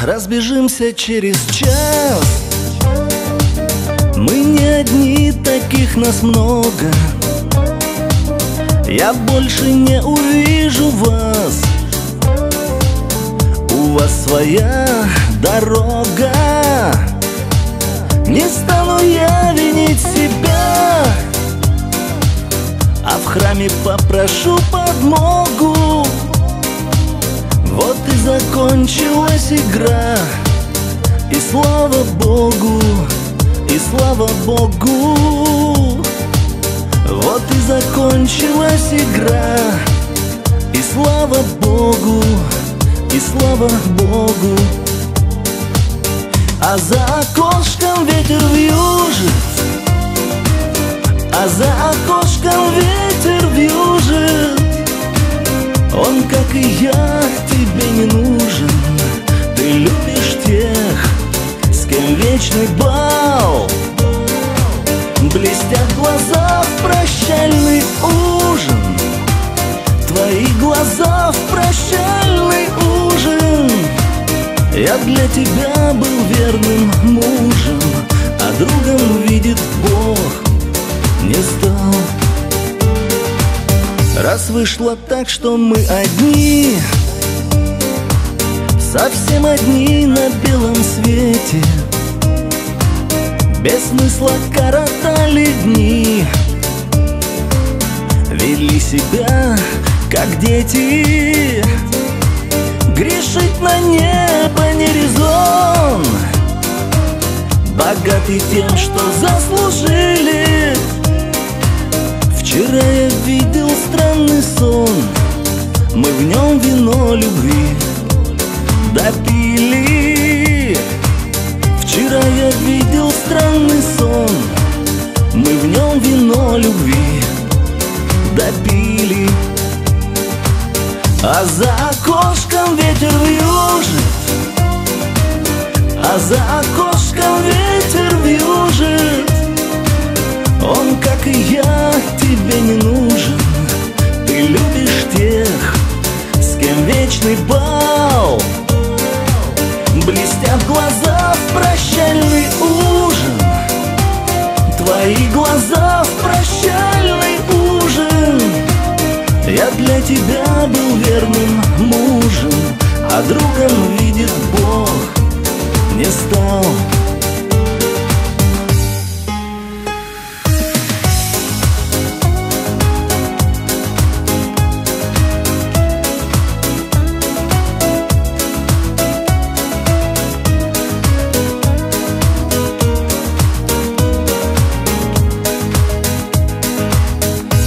разбежимся через час. Мы не одни, таких нас много. Я больше не увижу вас. У вас своя дорога. Не стану я винить себя, а в храме попрошу подмогу. Вот и закончилась игра, и слава Богу, и слава Богу. Вот и закончилась игра, и слава Богу, и слава Богу. А за окошком ветер вьюжит, а за окошком ветер вьюжит. Он, как и я, тебе не нужен. Ты любишь тех, с кем вечный бал. Блестят глаза в прощальный ужин, твои глаза в прощальный ужин. Я для тебя был верным мужем, а другом, видит Бог, не стал. Раз вышло так, что мы одни, совсем одни на белом свете, без смысла коротали дни, вели себя как дети. Грешить на небо не резон, богаты тем, что заслужили. Вчера я видел странный сон, мы в нем вино любви допили. Вчера я видел странный сон, мы в нем вино любви допили. А за окошком ветер вьюжит, а за окошком ветер вьюжит. Он, как и я, тебе не нужен. Ты любишь тех, с кем вечный бал. Блестят глаза в прощальный ужин, твои глаза в прощальный ужин. Я для тебя был верным мужем, а другом, видит Бог, не стал.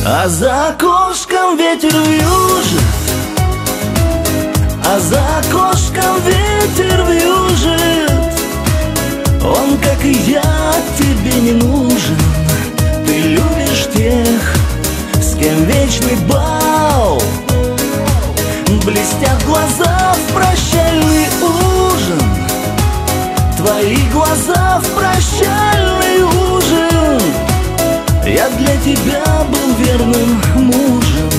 А за окошком ветер вьюжит, а за окошком ветер вьюжит. Он, как и я, тебе не нужен. Ты любишь тех, с кем вечный бал. Блестят глаза в прощальный ужин, твои глаза в прощальный ужин. Я для тебя был верным мужем,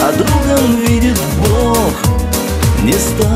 а другом, видит Бог, не стал.